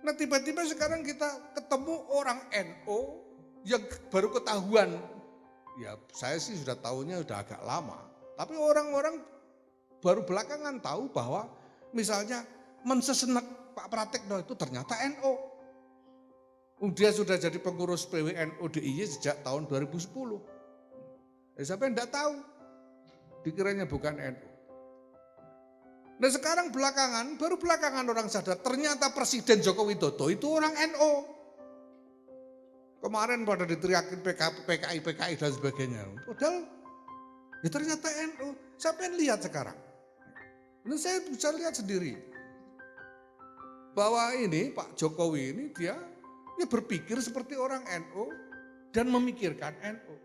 Nah tiba-tiba sekarang kita ketemu orang NU yang baru ketahuan. Ya saya sih sudah tahunya sudah agak lama. Tapi orang-orang baru belakangan tahu bahwa misalnya mensesenek Pak Pratikno itu ternyata NU. Dia sudah jadi pengurus PWNU DIY sejak tahun 2010. Siapa yang tidak tahu? Dikiranya bukan NU. Nah sekarang baru belakangan orang sadar ternyata Presiden Joko Widodo itu orang NU. Kemarin pada diteriakin PKI dan sebagainya. Padahal ya ternyata NU. Siapa yang lihat sekarang? Ini saya bisa lihat sendiri. Bahwa ini Pak Jokowi ini dia berpikir seperti orang NU dan memikirkan NU.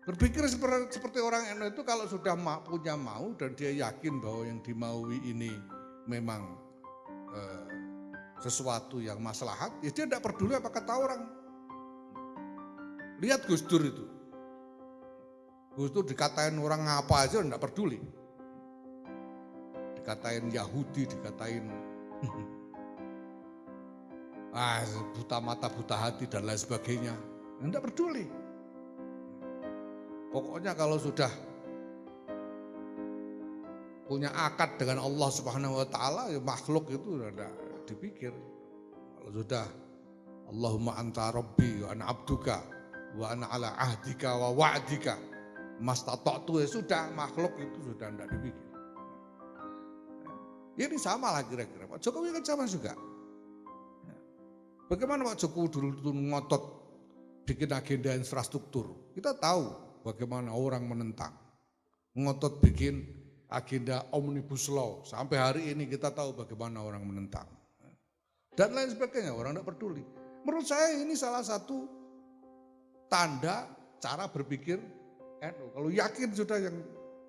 Berpikir seperti orang NU itu kalau sudah punya mau dan dia yakin bahwa yang dimaui ini memang sesuatu yang maslahat, ya dia tidak peduli apa kata orang. Lihat Gus Dur itu. Gus Dur dikatain orang ngapa aja tidak peduli. Dikatain Yahudi, dikatain buta mata, buta hati dan lain sebagainya. Tidak peduli. Pokoknya kalau sudah punya akad dengan Allah Subhanahu wa taala, ya makhluk itu sudah tidak dipikir. Kalau sudah Allahumma anta rabbi wa ana abduka wa ana ala ahdika wa wa'dika mastata'tu, ya sudah, makhluk itu sudah tidak dipikir. Ini sama lah kira-kira. Pak Jokowi kan sama juga. Bagaimana Pak Jokowi dulu ngotot bikin agenda infrastruktur. Kita tahu bagaimana orang menentang. Ngotot bikin agenda Omnibus Law. Sampai hari ini kita tahu bagaimana orang menentang. Dan lain sebagainya, orang tidak peduli. Menurut saya ini salah satu tanda cara berpikir NU. Kalau yakin sudah yang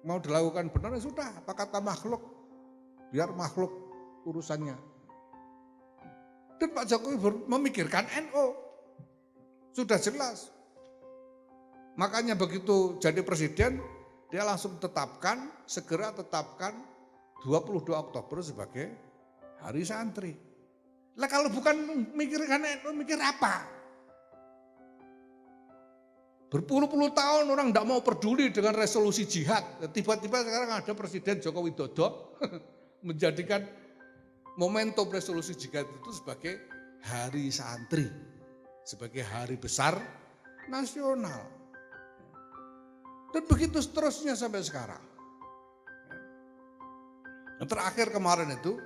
mau dilakukan benar, ya sudah, apa kata makhluk, biar makhluk urusannya. Dan Pak Jokowi memikirkan NU. Sudah jelas. Makanya begitu jadi presiden, dia langsung segera tetapkan 22 Oktober sebagai Hari Santri. Lah kalau bukan mikirkan NU, mikir apa? Berpuluh-puluh tahun orang tidak mau peduli dengan resolusi jihad. Tiba-tiba sekarang ada Presiden Joko Widodo menjadikan momentum resolusi jihad itu sebagai Hari Santri. Sebagai hari besar nasional. Dan begitu seterusnya sampai sekarang. Yang terakhir kemarin itu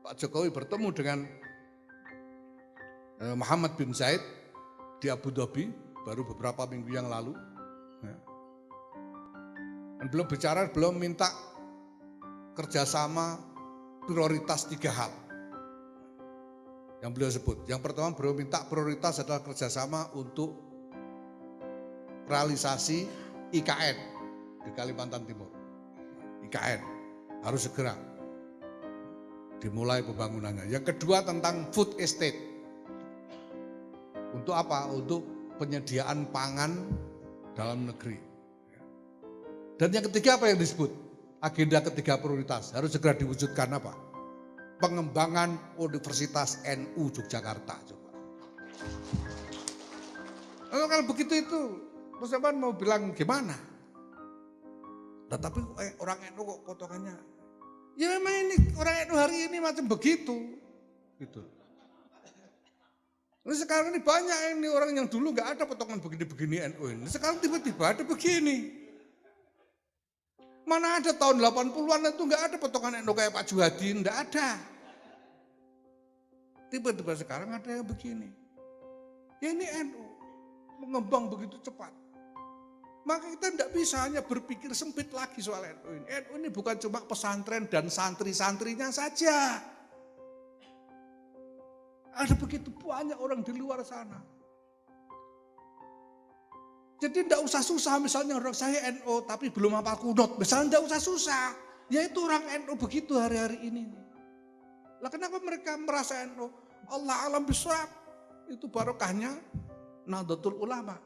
Pak Jokowi bertemu dengan Muhammad bin Zayed di Abu Dhabi baru beberapa minggu yang lalu. Dan belum minta kerjasama prioritas 3 hal yang beliau sebut. Yang pertama beliau minta prioritas adalah kerjasama untuk realisasi IKN di Kalimantan Timur. IKN harus segera dimulai pembangunannya. Yang kedua tentang food estate. Untuk apa? Untuk penyediaan pangan dalam negeri. Dan yang ketiga apa yang disebut? Agenda ketiga prioritas harus segera diwujudkan apa? Pengembangan Universitas NU Yogyakarta. Coba. Kalau begitu itu, Mas Evan mau bilang gimana? Tetapi orang NU kok potongannya, ya memang ini orang NU hari ini macam begitu. Gitu. Nah, sekarang ini banyak ini orang yang dulu nggak ada potongan begini-begini NU ini. Sekarang tiba-tiba ada begini. Mana ada tahun 80-an itu nggak ada potongan NU kayak Pak Juhadi, nggak ada. Tiba-tiba sekarang ada yang begini. Ya ini NU mengembang begitu cepat. Maka kita tidak bisa hanya berpikir sempit lagi soal NU ini. NU ini bukan cuma pesantren dan santri-santrinya saja. Ada begitu banyak orang di luar sana. Jadi tidak usah susah misalnya orang saya NU tapi belum hafal kunut. Misalnya tidak usah susah. Ya itu orang NU begitu hari-hari ini. Lah kenapa mereka merasa NU? Allah alam bisawab. Itu barokahnya Nahdlatul Ulama.